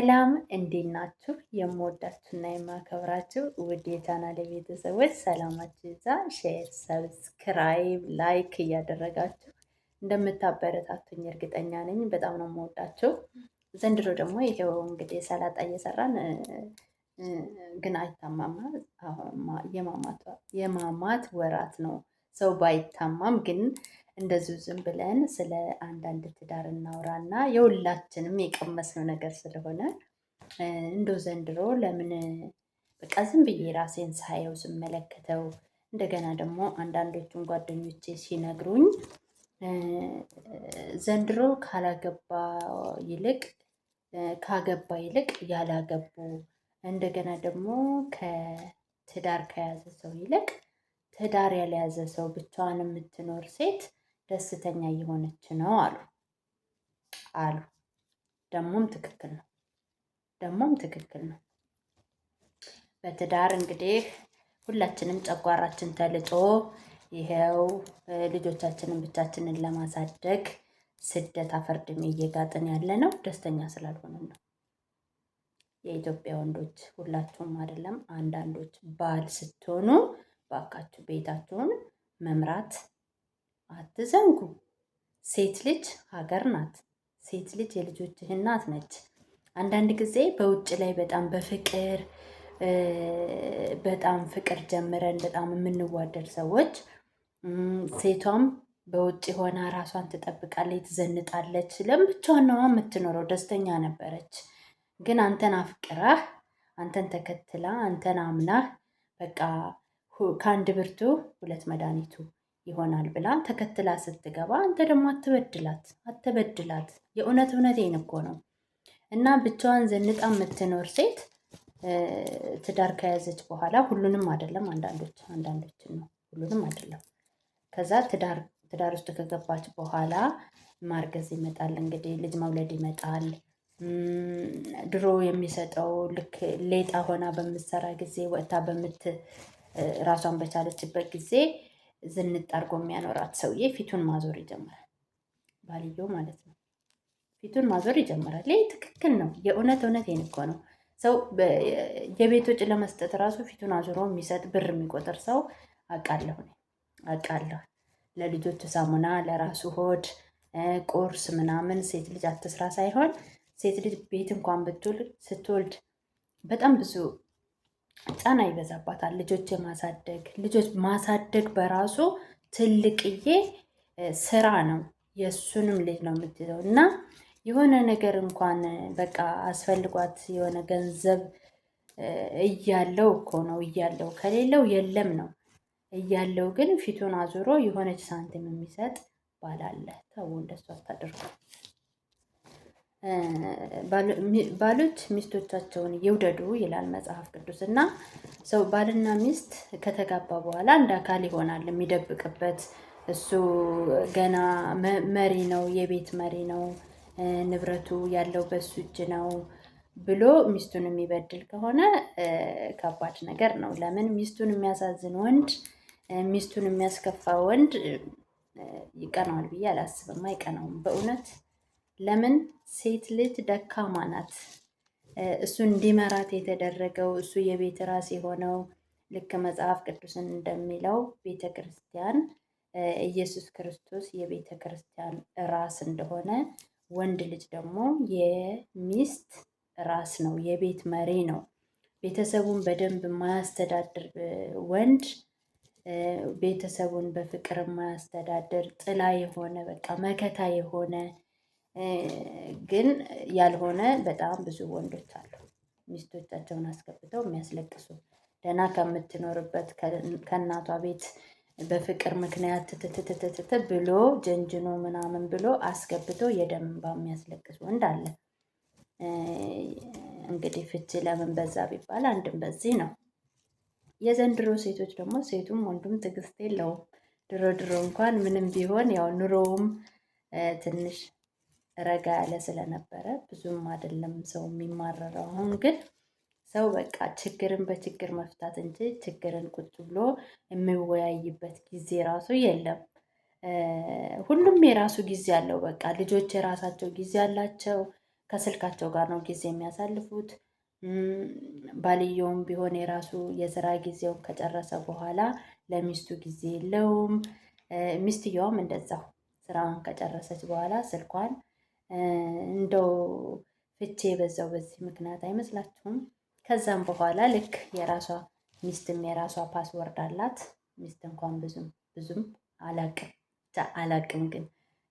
ሰላም እንዴት ናችሁ? የምወዳችሁና የማከብራችሁ ውድ የቻናሌ ቤተሰቦች ሰላማችሁ ይዛ ሼር፣ ሰብስክራይብ፣ ላይክ እያደረጋችሁ እንደምታበረታቱኝ እርግጠኛ ነኝ። በጣም ነው የምወዳችሁ። ዘንድሮ ደግሞ ይሄው እንግዲህ ሰላጣ እየሰራን ግን አይታማማ የማማት ወራት ነው። ሰው ባይታማም ግን እንደዚሁ ዝም ብለን ስለ አንዳንድ ትዳር እናውራና የሁላችንም የቀመስነው ነገር ስለሆነ እንደው ዘንድሮ ለምን በቃ ዝም ብዬ ራሴን ሳየው ስመለከተው እንደገና ደግሞ አንዳንዶቹን ጓደኞቼ ሲነግሩኝ ዘንድሮ ካገባ ይልቅ ያላገቡ እንደገና ደግሞ ከትዳር ከያዘ ሰው ይልቅ ትዳር ያልያዘ ሰው ብቻዋን የምትኖር ሴት ደስተኛ እየሆነች ነው አሉ። ደግሞም ትክክል ነው። በትዳር እንግዲህ ሁላችንም ጨጓራችን ተልጦ ይሄው ልጆቻችንን ብቻችንን ለማሳደግ ስደት አፈርድሜ እየጋጥን ያለ ነው። ደስተኛ ስላልሆነ ነው። የኢትዮጵያ ወንዶች ሁላችሁም አይደለም፣ አንዳንዶች ባል ስትሆኑ ባካችሁ ቤታችሁን መምራት አትዘንጉ። ሴት ልጅ ሀገር ናት። ሴት ልጅ የልጆችህ እናት ነች። አንዳንድ ጊዜ በውጭ ላይ በጣም ፍቅር ጀምረን በጣም የምንዋደድ ሰዎች ሴቷም በውጭ ሆና ራሷን ትጠብቃለች፣ ትዘንጣለች። ለምን ብቻዋን ነው የምትኖረው? ደስተኛ ነበረች። ግን አንተን አፍቅራህ አንተን ተከትላ አንተን አምናህ በቃ ከአንድ ብርቱ ሁለት መድኃኒቱ ይሆናል ብላ ተከትላ ስትገባ አንተ ደግሞ አትበድላት። እውነቴን እኮ ነው። እና ብቻዋን ዘንጣ የምትኖር ሴት ትዳር ከያዘች በኋላ ሁሉንም አይደለም፣ አንዳንዶችን ነው፣ ሁሉንም አይደለም። ከዛ ትዳር ውስጥ ከገባች በኋላ ማርገዝ ይመጣል፣ እንግዲህ ልጅ መውለድ ይመጣል። ድሮ የሚሰጠው ልክ ሌጣ ሆና በምትሰራ ጊዜ ወጥታ ራሷን በቻለችበት ጊዜ ዝንጥ አድርጎ የሚያኖራት ሰውዬ ፊቱን ማዞር ይጀምራል። ባልየው ማለት ነው። ፊቱን ማዞር ይጀምራል። ይህ ትክክል ነው። እውነቴን እኮ ነው። ሰው የቤት ወጪ ለመስጠት ራሱ ፊቱን አዙሮ የሚሰጥ ብር የሚቆጥር ሰው አውቃለሁ። ለልጆቹ ሳሙና፣ ለራሱ ሆድ ቁርስ ምናምን ሴት ልጅ አትስራ ሳይሆን ሴት ልጅ ቤት እንኳን ስትወልድ በጣም ብዙ ጫና ይበዛባታል። ልጆች ማሳደግ በራሱ ትልቅዬ ስራ ነው። የእሱንም ልጅ ነው የምትይዘው እና የሆነ ነገር እንኳን በቃ አስፈልጓት የሆነ ገንዘብ እያለው እኮ ነው እያለው ከሌለው የለም ነው እያለው ግን ፊቱን አዙሮ የሆነች ሳንቲም የሚሰጥ ባል አለ። ተው እንደሱ አታደርጉ። ባሎች ሚስቶቻቸውን ይውደዱ ይላል መጽሐፍ ቅዱስ። እና ሰው ባልና ሚስት ከተጋባ በኋላ አንድ አካል ይሆናል። የሚደብቅበት እሱ ገና መሪ ነው፣ የቤት መሪ ነው፣ ንብረቱ ያለው በሱ እጅ ነው ብሎ ሚስቱን የሚበድል ከሆነ ከባድ ነገር ነው። ለምን ሚስቱን የሚያሳዝን ወንድ፣ ሚስቱን የሚያስከፋ ወንድ ይቀናዋል ብዬ አላስብም። አይቀናውም በእውነት። ለምን ሴት ልጅ ደካማ ናት። እሱ እንዲመራት የተደረገው እሱ የቤት ራስ የሆነው ልክ መጽሐፍ ቅዱስን እንደሚለው ቤተ ክርስቲያን ኢየሱስ ክርስቶስ የቤተ ክርስቲያን ራስ እንደሆነ ወንድ ልጅ ደግሞ የሚስት ራስ ነው፣ የቤት መሪ ነው። ቤተሰቡን በደንብ የማያስተዳድር ወንድ፣ ቤተሰቡን በፍቅር የማያስተዳድር ጥላ የሆነ በቃ መከታ የሆነ ግን ያልሆነ በጣም ብዙ ወንዶች አሉ። ሚስቶቻቸውን አስገብተው የሚያስለቅሱ ደህና ከምትኖርበት ከእናቷ ቤት በፍቅር ምክንያት ትትትትት ብሎ ጀንጅኖ ምናምን ብሎ አስገብቶ የደም እንባ የሚያስለቅስ ወንድ አለ። እንግዲህ ፍቺ ለምን በዛ ቢባል አንድም በዚህ ነው። የዘንድሮ ሴቶች ደግሞ ሴቱም ወንዱም ትዕግስት የለውም። ድሮ እንኳን ምንም ቢሆን ያው ኑሮውም ትንሽ ረጋ ያለ ስለነበረ ብዙም አይደለም ሰው የሚማረረው። አሁን ግን ሰው በቃ ችግርን በችግር መፍታት እንጂ ችግርን ቁጭ ብሎ የሚወያይበት ጊዜ ራሱ የለም። ሁሉም የራሱ ጊዜ አለው። በቃ ልጆች የራሳቸው ጊዜ አላቸው። ከስልካቸው ጋር ነው ጊዜ የሚያሳልፉት። ባልየውም ቢሆን የራሱ የስራ ጊዜውን ከጨረሰ በኋላ ለሚስቱ ጊዜ የለውም። ሚስትየዋም እንደዛው ስራዋን ከጨረሰች በኋላ ስልኳን እንደው ፍቼ የበዛው በዚህ ምክንያት አይመስላችሁም? ከዛም በኋላ ልክ የራሷ ሚስትም የራሷ ፓስወርድ አላት። ሚስት እንኳን ብዙም አላቅም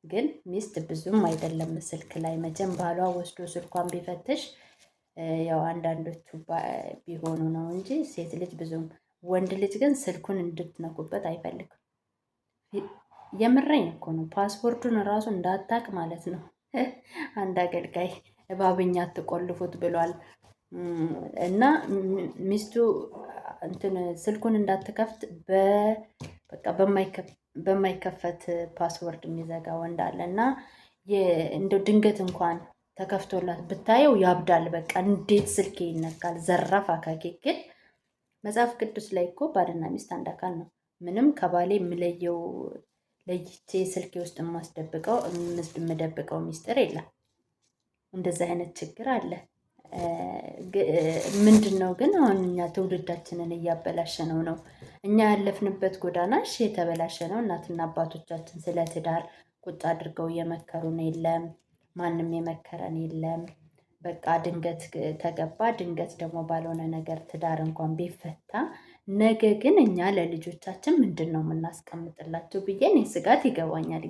ግን ሚስት ብዙም አይደለም ስልክ ላይ መቼም ባሏ ወስዶ ስልኳን ቢፈትሽ ያው አንዳንዶቹ ቢሆኑ ነው እንጂ ሴት ልጅ ብዙም። ወንድ ልጅ ግን ስልኩን እንድትነኩበት አይፈልግም። የምረኝ እኮ ነው። ፓስፖርቱን እራሱ እንዳታቅ ማለት ነው። አንድ አገልጋይ እባብኛ አትቆልፉት ብሏል። እና ሚስቱ እንትን ስልኩን እንዳትከፍት በቃ በማይከፈት ፓስወርድ የሚዘጋ ወንድ አለ። እና እንደው ድንገት እንኳን ተከፍቶላት ብታየው ያብዳል። በቃ እንዴት ስልኬ ይነካል? ዘራፍ አካኬ። ግን መጽሐፍ ቅዱስ ላይ እኮ ባልና ሚስት አንድ አካል ነው። ምንም ከባሌ የምለየው ለይቼ ስልኬ ውስጥ የምደብቀው ሚስጥር የለም። እንደዚህ አይነት ችግር አለ። ምንድን ነው ግን አሁን እኛ ትውልዳችንን እያበላሸነው ነው። እኛ ያለፍንበት ጎዳና የተበላሸ ነው። እናትና አባቶቻችን ስለ ትዳር ቁጭ አድርገው የመከሩን የለም። ማንም የመከረን የለም። በቃ ድንገት ተገባ፣ ድንገት ደግሞ ባልሆነ ነገር ትዳር እንኳን ቢፈታ ነገ ግን እኛ ለልጆቻችን ምንድን ነው የምናስቀምጥላቸው ብዬ እኔ ስጋት ይገባኛል።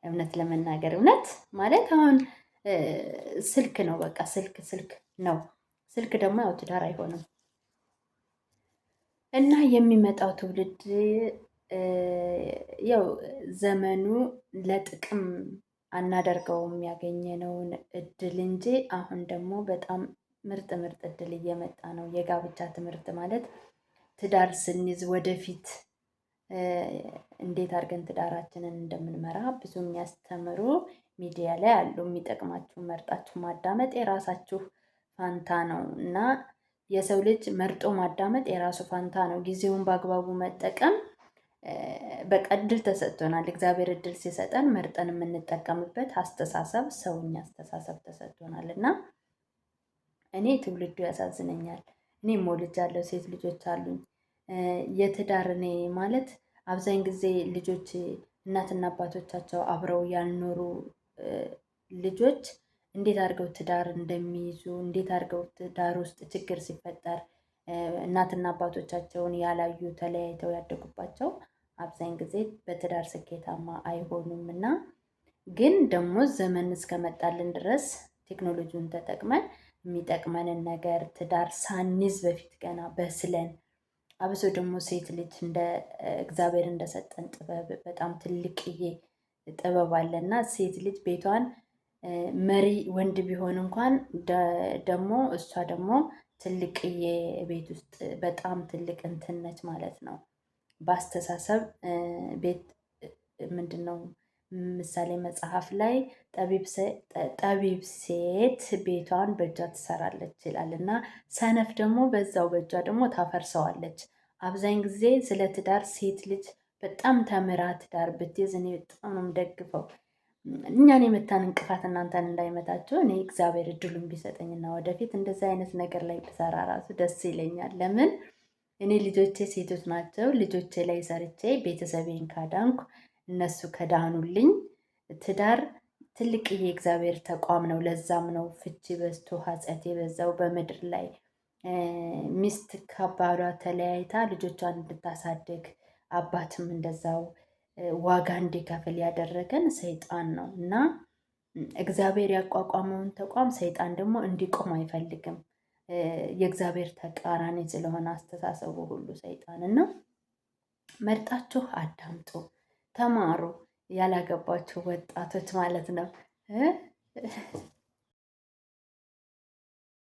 እውነት ለመናገር እውነት ማለት አሁን ስልክ ነው በቃ ስልክ ነው። ስልክ ደግሞ ያው ትዳር አይሆንም። እና የሚመጣው ትውልድ ያው ዘመኑ ለጥቅም አናደርገውም ያገኘነውን እድል እንጂ አሁን ደግሞ በጣም ምርጥ እድል እየመጣ ነው። የጋብቻ ትምህርት ማለት ትዳር ስንይዝ ወደፊት እንዴት አድርገን ትዳራችንን እንደምንመራ ብዙ የሚያስተምሩ ሚዲያ ላይ አሉ። የሚጠቅማችሁ መርጣችሁ ማዳመጥ የራሳችሁ ፋንታ ነው እና የሰው ልጅ መርጦ ማዳመጥ የራሱ ፋንታ ነው። ጊዜውን በአግባቡ መጠቀም በቃ እድል ተሰጥቶናል። እግዚአብሔር እድል ሲሰጠን መርጠን የምንጠቀምበት አስተሳሰብ፣ ሰውኛ አስተሳሰብ ተሰጥቶናል እና እኔ ትውልዱ ያሳዝነኛል። እኔ ሞልጃለሁ፣ ሴት ልጆች አሉኝ። የትዳር እኔ ማለት አብዛኝ ጊዜ ልጆች እናትና አባቶቻቸው አብረው ያልኖሩ ልጆች እንዴት አድርገው ትዳር እንደሚይዙ እንዴት አድርገው ትዳር ውስጥ ችግር ሲፈጠር እናትና አባቶቻቸውን ያላዩ ተለያይተው ያደጉባቸው አብዛኝ ጊዜ በትዳር ስኬታማ አይሆኑም። እና ግን ደግሞ ዘመን እስከመጣልን ድረስ ቴክኖሎጂውን ተጠቅመን የሚጠቅመንን ነገር ትዳር ሳንይዝ በፊት ገና በስለን አብሶ ደግሞ ሴት ልጅ እንደ እግዚአብሔር እንደሰጠን ጥበብ በጣም ትልቅዬ ጥበብ አለና ሴት ልጅ ቤቷን መሪ ወንድ ቢሆን እንኳን ደግሞ እሷ ደግሞ ትልቅዬ ቤት ውስጥ በጣም ትልቅ እንትን ነች ማለት ነው። በአስተሳሰብ ቤት ምንድን ነው ምሳሌ መጽሐፍ ላይ ጠቢብ ሴት ቤቷን በእጇ ትሰራለች ይላል እና ሰነፍ ደግሞ በዛው በእጇ ደግሞ ታፈርሰዋለች። አብዛኝ ጊዜ ስለ ትዳር ሴት ልጅ በጣም ተምራ ትዳር ብትይዝ እኔ በጣም ነው የምደግፈው። እኛን የመታን እንቅፋት እናንተን እንዳይመታቸው እኔ እግዚአብሔር እድሉን ቢሰጠኝና ወደፊት እንደዚህ አይነት ነገር ላይ ብሰራ ራሱ ደስ ይለኛል። ለምን እኔ ልጆቼ ሴቶች ናቸው። ልጆቼ ላይ ሰርቼ ቤተሰቤን ካዳንኩ እነሱ ከዳኑልኝ ትዳር ትልቅዬ የእግዚአብሔር ተቋም ነው። ለዛም ነው ፍቺ በዝቶ ኃጢአት የበዛው በምድር ላይ። ሚስት ከባሏ ተለያይታ ልጆቿን እንድታሳድግ አባትም እንደዛው ዋጋ እንዲከፍል ያደረገን ሰይጣን ነው እና እግዚአብሔር ያቋቋመውን ተቋም ሰይጣን ደግሞ እንዲቆም አይፈልግም። የእግዚአብሔር ተቃራኒ ስለሆነ አስተሳሰቡ ሁሉ ሰይጣን እና መርጣችሁ አዳምጡ፣ ተማሩ። ያላገባችሁ ወጣቶች ማለት ነው።